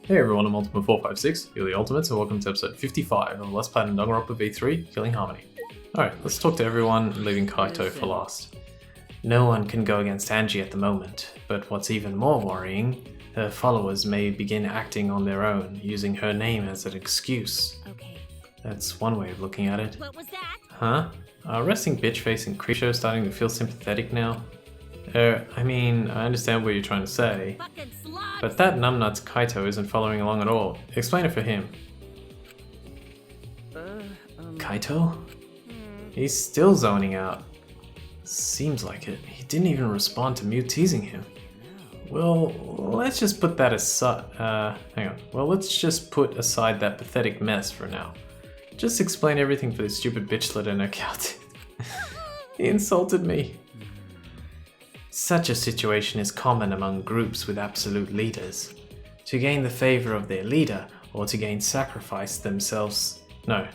Hey everyone, I'm Ultimate456, you're the Ultimates, and welcome to episode 55 of Let's Play Danganronpa V3, Killing Harmony. Alright, let's talk to everyone, leaving Kaito for last. No one can go against Angie at the moment, but what's even more worrying, her followers may begin acting on their own, using her name as an excuse. Okay. That's one way of looking at it. What was that? Huh? Are resting bitch face and Creepshow starting to feel sympathetic now? I mean, I understand what you're trying to say, Fucking slugs! but that numbnuts Kaito isn't following along at all. Explain it for him. Kaito? He's still zoning out. Seems like it. He didn't even respond to Mew teasing him. Well, let's just put that aside. Hang on. Well, let's just put aside that pathetic mess for now. Just explain everything for this stupid bitchlet and account. He insulted me. Such a situation is common among groups with absolute leaders. To gain the favor of their leader, or to gain sacrifice themselves... No.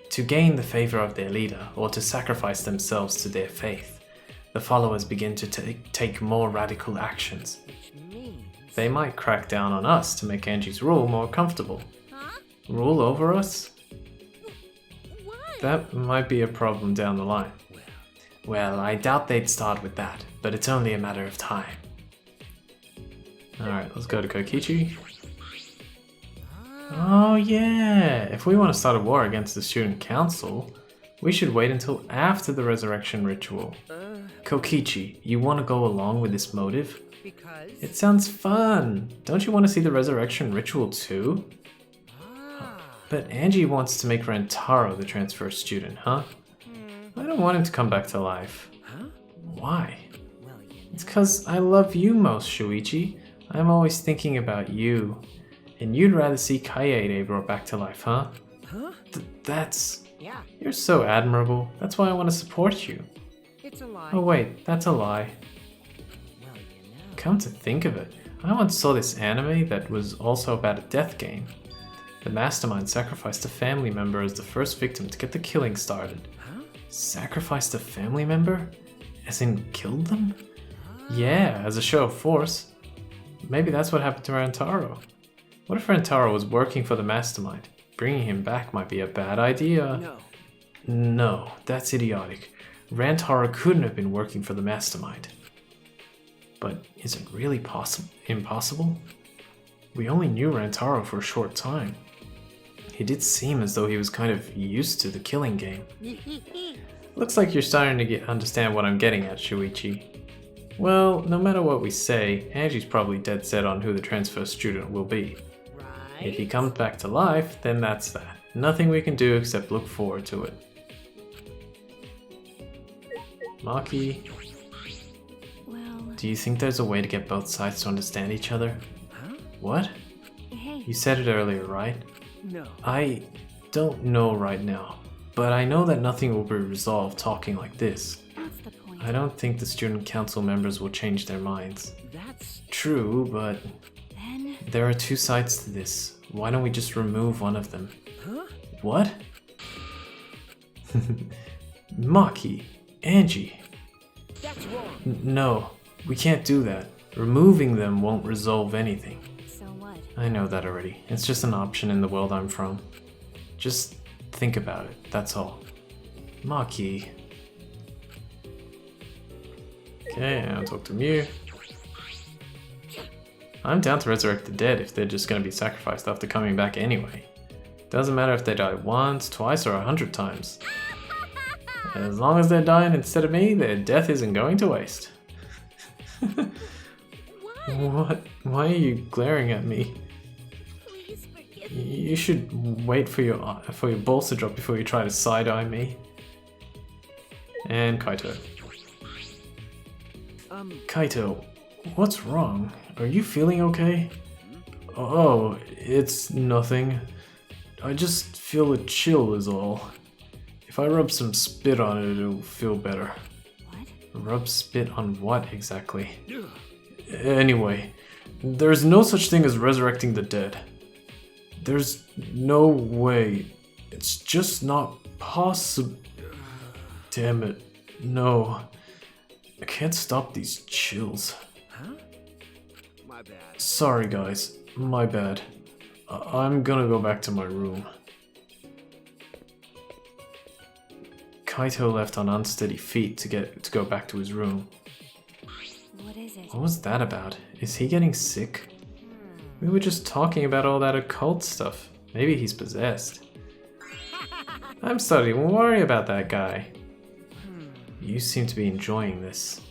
To gain the favor of their leader, or to sacrifice themselves to their faith, the followers begin to take more radical actions. They might crack down on us to make Angie's rule more comfortable. Huh? Rule over us? What? That might be a problem down the line. Well, I doubt they'd start with that, but it's only a matter of time. Alright, let's go to Kokichi. Oh yeah, if we want to start a war against the student council, we should wait until after the resurrection ritual. Kokichi, you want to go along with this motive? Because? It sounds fun! Don't you want to see the resurrection ritual too? But Angie wants to make Rantaro the transfer student, huh? I don't want him to come back to life. Huh? Why? Well, It's cause I love you most, Shuichi. I'm always thinking about you. And you'd rather see Kaede brought back to life, huh? Huh? That's... Yeah. You're so admirable. That's why I want to support you. It's a lie. Oh wait, that's a lie. Well, you know. Come to think of it, I once saw this anime that was also about a death game. The mastermind sacrificed a family member as the first victim to get the killing started. Huh? Sacrificed a family member? As in killed them? Yeah, as a show of force. Maybe that's what happened to Rantaro. What if Rantaro was working for the mastermind? Bringing him back might be a bad idea. No. No, that's idiotic. Rantaro couldn't have been working for the mastermind. But is it really impossible? We only knew Rantaro for a short time. He did seem as though he was kind of used to the killing game. Looks like you're starting to understand what I'm getting at, Shuichi. Well, no matter what we say, Angie's probably dead set on who the transfer student will be. Right. If he comes back to life, then that's that. Nothing we can do except look forward to it. Maki, Well... do you think there's a way to get both sides to understand each other? Huh? What? Hey. You said it earlier, right? No. I don't know right now, but I know that nothing will be resolved talking like this. What's the point? I don't think the student council members will change their minds. That's... True, but Then... there are two sides to this. Why don't we just remove one of them? Huh? What? Maki, Angie. That's wrong. No, we can't do that. Removing them won't resolve anything. So what? I know that already. It's just an option in the world I'm from. Just think about it, that's all. Maki. Okay, I'll talk to Mew. I'm down to resurrect the dead if they're just gonna be sacrificed after coming back anyway. Doesn't matter if they die once, twice, or 100 times. As long as they're dying instead of me, their death isn't going to waste. What? Why are you glaring at me? Please forgive me. You should wait for your balls to drop before you try to side-eye me. And Kaito. Kaito, what's wrong? Are you feeling okay? Oh, it's nothing. I just feel a chill is all. If I rub some spit on it, it'll feel better. What? Rub spit on what exactly? Anyway, there's no such thing as resurrecting the dead. There's no way. It's just not possible. Damn it. No. I can't stop these chills. Huh? My bad. Sorry guys, my bad. I'm gonna go back to my room. Kaito left on unsteady feet to go back to his room. What is it? What was that about? Is he getting sick? We were just talking about all that occult stuff. Maybe he's possessed. I'm starting to worry about that guy. You seem to be enjoying this.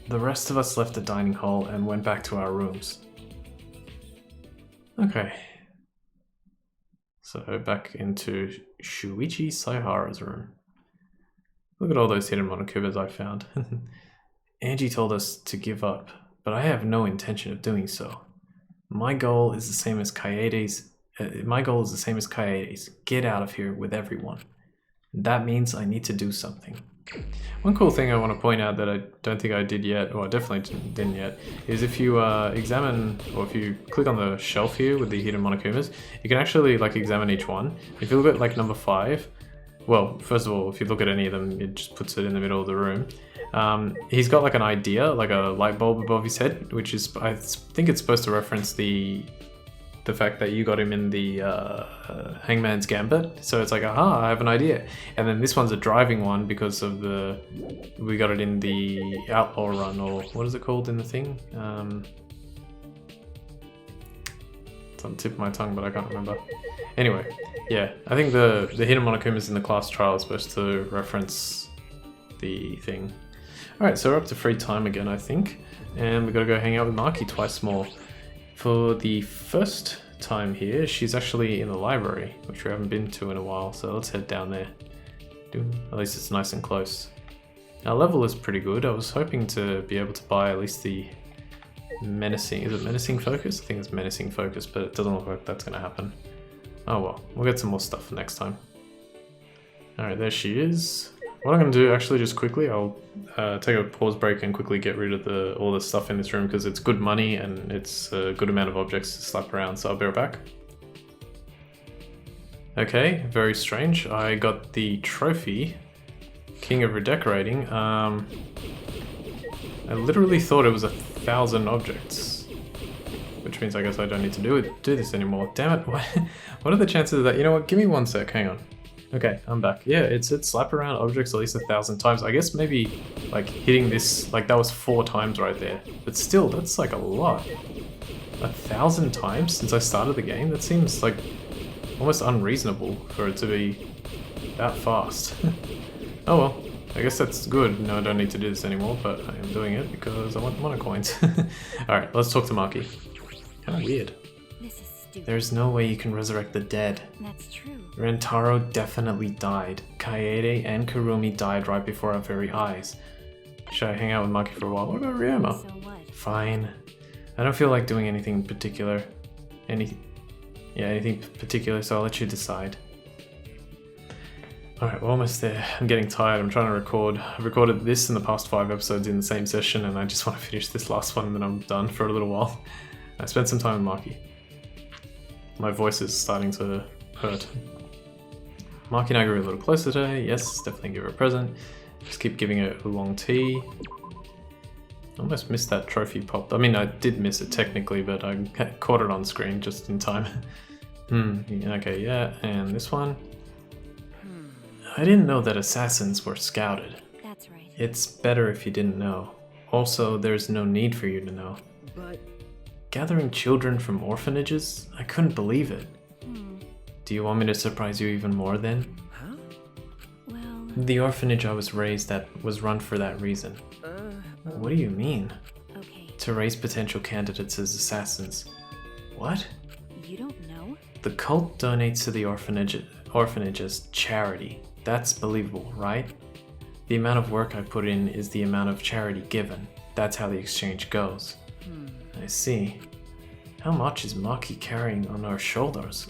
The rest of us left the dining hall and went back to our rooms. Okay. So back into Shuichi Saihara's room. Look at all those hidden monokubas I found. Angie told us to give up, but I have no intention of doing so. My goal is the same as Kaede's. Get out of here with everyone. That means I need to do something. One cool thing I want to point out that I don't think I did yet, or I definitely didn't yet, is if you examine, or if you click on the shelf here with the hidden monokumas, you can actually like examine each one. If you look at like number 5, well, first of all, if you look at any of them, it just puts it in the middle of the room. He's got like an idea, like a light bulb above his head, which is, I think it's supposed to reference the fact that you got him in the Hangman's Gambit. So it's like, aha, I have an idea. And then this one's a driving one because of we got it in the Outlaw Run, or what is it called in the thing? It's on the tip of my tongue, but I can't remember. Anyway, yeah, I think the hidden monokumas in the class trial is supposed to reference the thing. Alright, so we're up to free time again, I think. And we gotta go hang out with Maki twice more. For the first time here, she's actually in the library, which we haven't been to in a while, so let's head down there. At least it's nice and close. Our level is pretty good. I was hoping to be able to buy at least the menacing, is it menacing focus? I think it's menacing focus, but it doesn't look like that's going to happen. Oh well, we'll get some more stuff next time. Alright, there she is. What I'm going to do, actually, just quickly, I'll take a pause break and quickly get rid of all the stuff in this room because it's good money and it's a good amount of objects to slap around, so I'll be right back. Okay, very strange. I got the trophy, King of Redecorating. I literally thought it was 1,000 objects, which means I guess I don't need to do this anymore. Damn it, what are the chances of that? You know what, give me one sec, hang on. Okay, I'm back. Yeah, it said slap around objects at least 1,000 times. I guess maybe like hitting this, like that was 4 times right there. But still, that's like a lot. 1,000 times since I started the game? That seems like almost unreasonable for it to be that fast. Oh well, I guess that's good. No, I don't need to do this anymore, but I am doing it because I want monocoins. Alright, let's talk to Maki. Kinda weird. This is stupid. There's no way you can resurrect the dead. That's true. Rentaro definitely died. Kaede and Kurumi died right before our very eyes. Should I hang out with Maki for a while? What about Ryoma? So what? Fine. I don't feel like doing anything particular. Anything particular, so I'll let you decide. Alright, we're almost there. I'm getting tired. I'm trying to record. I've recorded this and the past 5 episodes in the same session, and I just want to finish this last one and then I'm done for a little while. I spent some time with Maki. My voice is starting to hurt. Maki and I grew a little closer today. Yes, definitely give her a present. Just keep giving her oolong tea. Almost missed that trophy pop. I mean, I did miss it technically, but I caught it on screen just in time. Okay, yeah, and this one. I didn't know that assassins were scouted. That's right. It's better if you didn't know. Also, there's no need for you to know. But Gathering children from orphanages? I couldn't believe it. Do you want me to surprise you even more then? Huh? Well, The orphanage I was raised at was run for that reason. What do you mean? okay. To raise potential candidates as assassins. What? You don't know? The cult donates to the orphanage as charity. That's believable, right? The amount of work I put in is the amount of charity given. That's how the exchange goes. I see. How much is Maki carrying on her shoulders?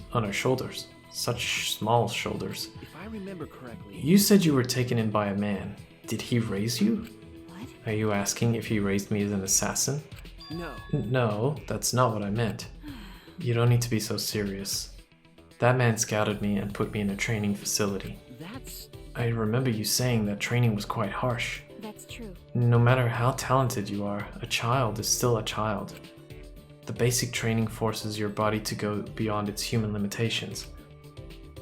Such small shoulders. If I remember correctly, You said you were taken in by a man. Did he raise you? What? Are you asking if he raised me as an assassin? no. No, that's not what I meant. You don't need to be so serious. That man scouted me and put me in a training facility. That's I remember you saying that training was quite harsh. That's true. No matter how talented you are, a child is still a child. The basic training forces your body to go beyond its human limitations.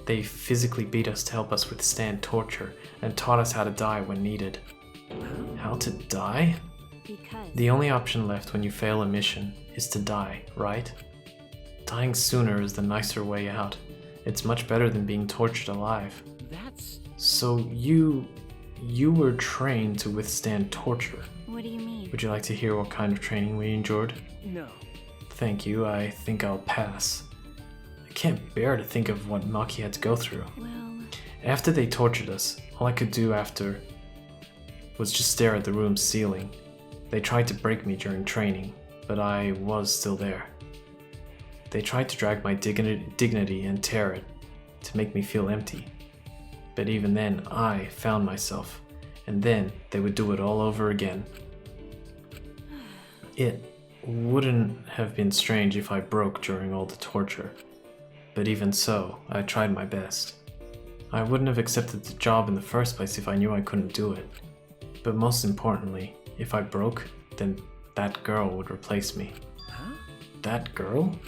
They physically beat us to help us withstand torture and taught us how to die when needed. How to die? Because The only option left when you fail a mission is to die, right? Dying sooner is the nicer way out. It's much better than being tortured alive. That's... So you were trained to withstand torture. what do you mean? Would you like to hear what kind of training we endured? no. Thank you, I think I'll pass. I can't bear to think of what Maki had to go through. Well, After they tortured us, all I could do after was just stare at the room's ceiling. They tried to break me during training, but I was still there. They tried to drag my dignity and tear it, to make me feel empty. But even then, I found myself, and then they would do it all over again. It wouldn't have been strange if I broke during all the torture, but even so, I tried my best. I wouldn't have accepted the job in the first place if I knew I couldn't do it. But most importantly, if I broke, then that girl would replace me. Huh? That girl?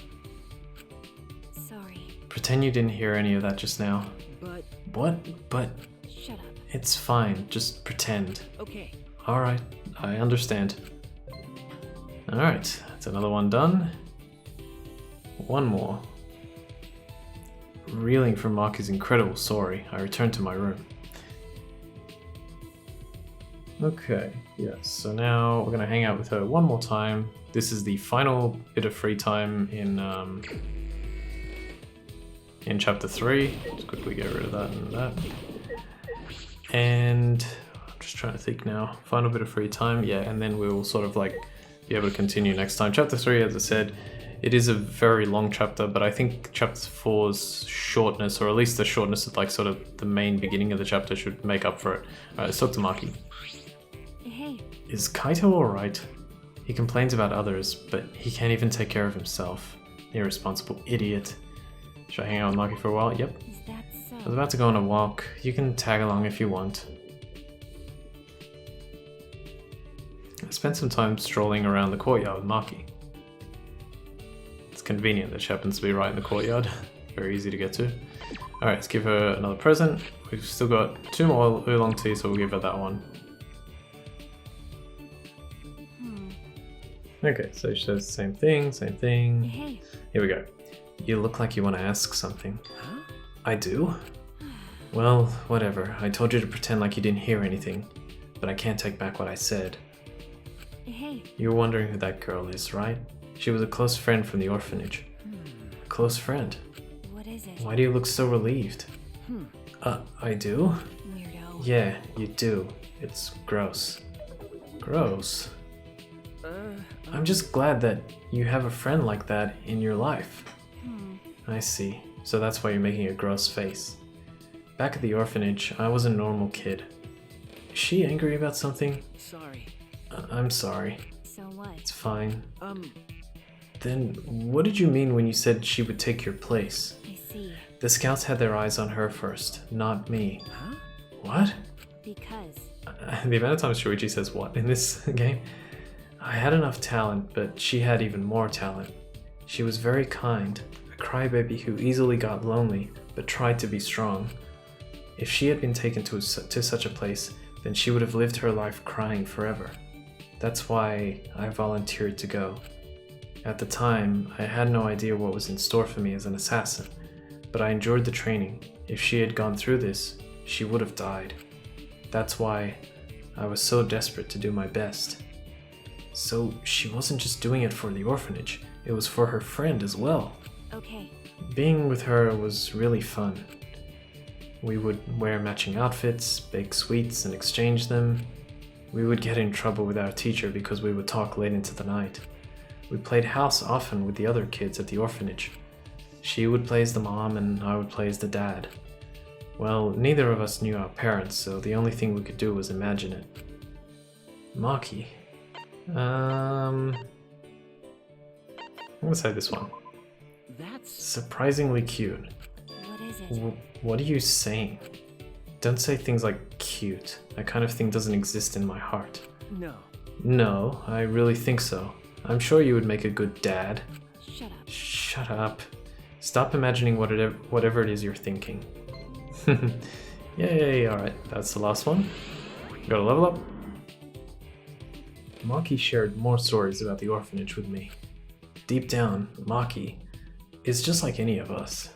sorry. Pretend you didn't hear any of that just now. But... What? But Shut up. it's fine, just pretend. okay. Alright, I understand. Alright, that's another one done. One more. Reeling from Maki's incredible story, I return to my room. Okay, yes, so now we're gonna hang out with her one more time. This is the final bit of free time in chapter 3. Let's quickly get rid of that and that. And I'm just trying to think now. Final bit of free time, yeah, and then we'll sort of like be able to continue next time. Chapter 3, as I said, it is a very long chapter, but I think chapter 4's shortness, or at least the shortness of like sort of the main beginning of the chapter, should make up for it. Alright, let's talk to Maki. Hey, Is Kaito alright? He complains about others, but he can't even take care of himself. Irresponsible idiot. Should I hang out with Maki for a while? Yep. is that so? I was about to go on a walk. You can tag along if you want. I spent some time strolling around the courtyard with Maki. It's convenient that she happens to be right in the courtyard. Very easy to get to. Alright, let's give her another present. We've still got 2 more oolong tea, so we'll give her that one. Okay, so she says the same thing, same thing. Hey, Here we go. You look like you want to ask something. Huh? I do? Well, whatever. I told you to pretend like you didn't hear anything, but I can't take back what I said. hey, You're wondering who that girl is, right? She was a close friend from the orphanage. A close friend? what is it? Why do you look so relieved? I do? Weirdo. Yeah, you do. It's gross. Gross? I'm just glad that you have a friend like that in your life. I see. So that's why you're making a gross face. Back at the orphanage, I was a normal kid. Is she angry about something? Sorry. I'm sorry. So what? It's fine. Then what did you mean when you said she would take your place? I see. The scouts had their eyes on her first, not me. Huh? What? Because The amount of times Shuichi says what in this game. I had enough talent, but she had even more talent. She was very kind, a crybaby who easily got lonely, but tried to be strong. If she had been taken to such a place, then she would have lived her life crying forever. That's why I volunteered to go. At the time, I had no idea what was in store for me as an assassin, but I enjoyed the training. If she had gone through this, she would have died. That's why I was so desperate to do my best. So she wasn't just doing it for the orphanage, it was for her friend as well. okay. Being with her was really fun. We would wear matching outfits, bake sweets and exchange them. We would get in trouble with our teacher because we would talk late into the night. We played house often with the other kids at the orphanage. She would play as the mom and I would play as the dad. Well, neither of us knew our parents, so the only thing we could do was imagine it. Maki. I'm gonna say this one. That's... Surprisingly cute. What is it? What are you saying? Don't say things like cute. That kind of thing doesn't exist in my heart. No. No, I really think so. I'm sure you would make a good dad. Shut up. Shut up. Stop imagining whatever it is you're thinking. Yay, alright, that's the last one. Gotta level up. Maki shared more stories about the orphanage with me. Deep down, Maki is just like any of us.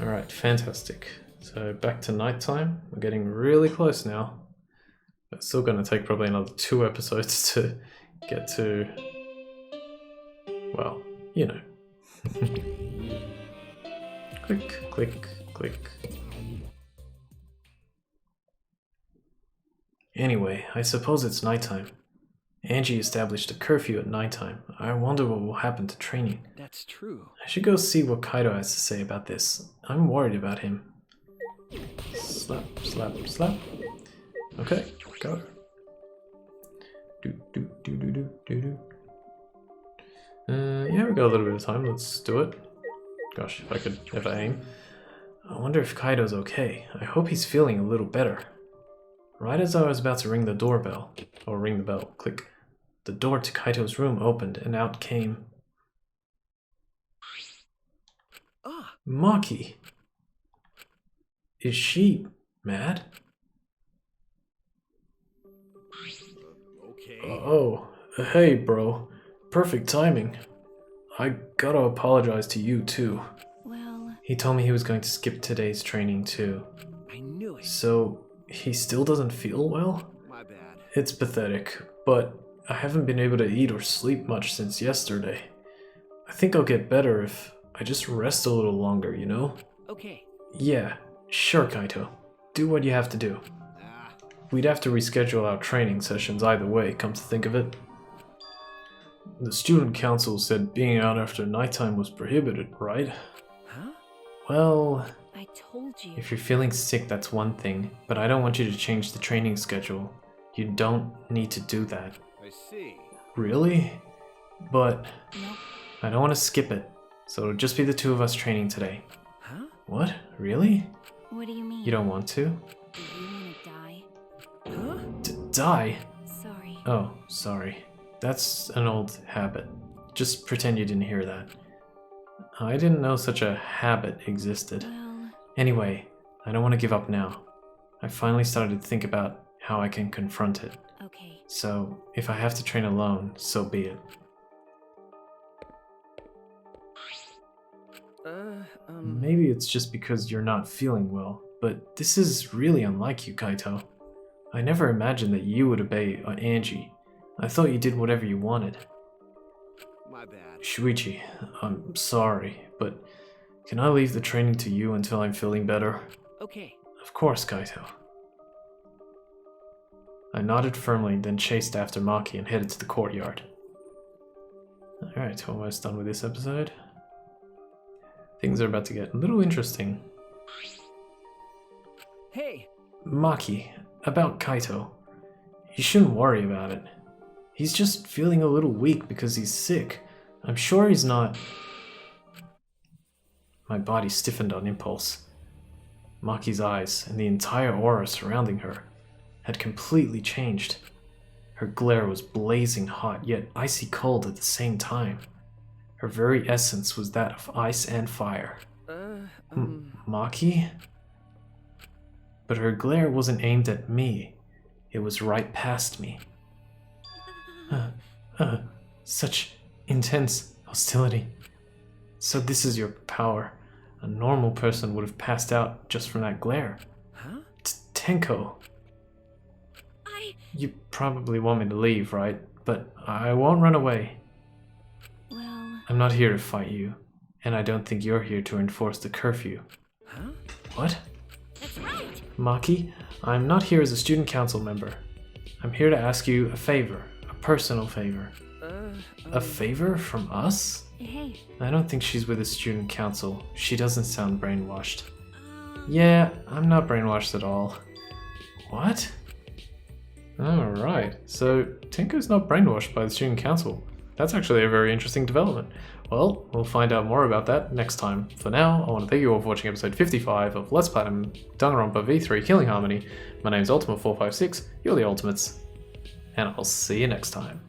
Alright, fantastic. So back to nighttime. We're getting really close now. It's still gonna take probably another 2 episodes to get to, well, you know. Click, click, click. Anyway, I suppose it's nighttime. Angie established a curfew at nighttime. I wonder what will happen to training. That's true. I should go see what Kaito has to say about this. I'm worried about him. Slap, slap, slap. Okay, go. Do, do, do, do, do, do, do. Yeah, we got a little bit of time. Let's do it. Gosh, if I could ever aim. I wonder if Kaito's okay. I hope he's feeling a little better. Right as I was about to ring the doorbell, or ring the bell, click, the door to Kaito's room opened and out came Ah, Maki. Is she mad? okay. Oh, hey bro. Perfect timing. I gotta apologize to you too. Well, He told me he was going to skip today's training too. I knew it. So, he still doesn't feel well? My bad. It's pathetic, but I haven't been able to eat or sleep much since yesterday. I think I'll get better if I just rest a little longer, you know? Okay. Yeah, sure, Kaito. Do what you have to do. Ah, We'd have to reschedule our training sessions either way, come to think of it. The student council said being out after nighttime was prohibited, right? huh? Well, I told you. if you're feeling sick, that's one thing, but I don't want you to change the training schedule. You don't need to do that. I see. Really? But Nope. I don't want to skip it, so it'll just be the 2 of us training today. Huh? What? Really? What do you mean? You don't want to? Do you want to die? Huh? Die? Sorry. Oh, sorry. That's an old habit. Just pretend you didn't hear that. I didn't know such a habit existed. Well, Anyway, I don't want to give up now. I finally started to think about how I can confront it. okay. So, if I have to train alone, so be it. Maybe it's just because you're not feeling well, but this is really unlike you, Kaito. I never imagined that you would obey Angie. I thought you did whatever you wanted. My bad. Shuichi, I'm sorry, but can I leave the training to you until I'm feeling better? Okay. Of course, Kaito. I nodded firmly, then chased after Maki and headed to the courtyard. Alright, almost done with this episode. Things are about to get a little interesting. Hey. Maki, about Kaito. You shouldn't worry about it. He's just feeling a little weak because he's sick. I'm sure he's not... My body stiffened on impulse. Maki's eyes and the entire aura surrounding her had completely changed. Her glare was blazing hot, yet icy cold at the same time. Her very essence was that of ice and fire. Maki? But her glare wasn't aimed at me. It was right past me. Such intense hostility. So this is your power. A normal person would have passed out just from that glare. Huh? Tenko. You probably want me to leave, right? But I won't run away. Well, I'm not here to fight you, and I don't think you're here to enforce the curfew. Huh? What? that's right. Maki, I'm not here as a student council member. I'm here to ask you a favor, a personal favor. A favor from us? Hey. I don't think she's with the student council. She doesn't sound brainwashed. Yeah, I'm not brainwashed at all. What? Alright, so Tenko's not brainwashed by the student council. That's actually a very interesting development. Well, we'll find out more about that next time. For now, I want to thank you all for watching episode 55 of Let's Platinum Danganronpa V3 Killing Harmony. My name's Ultima456, you're the Ultimates, and I'll see you next time.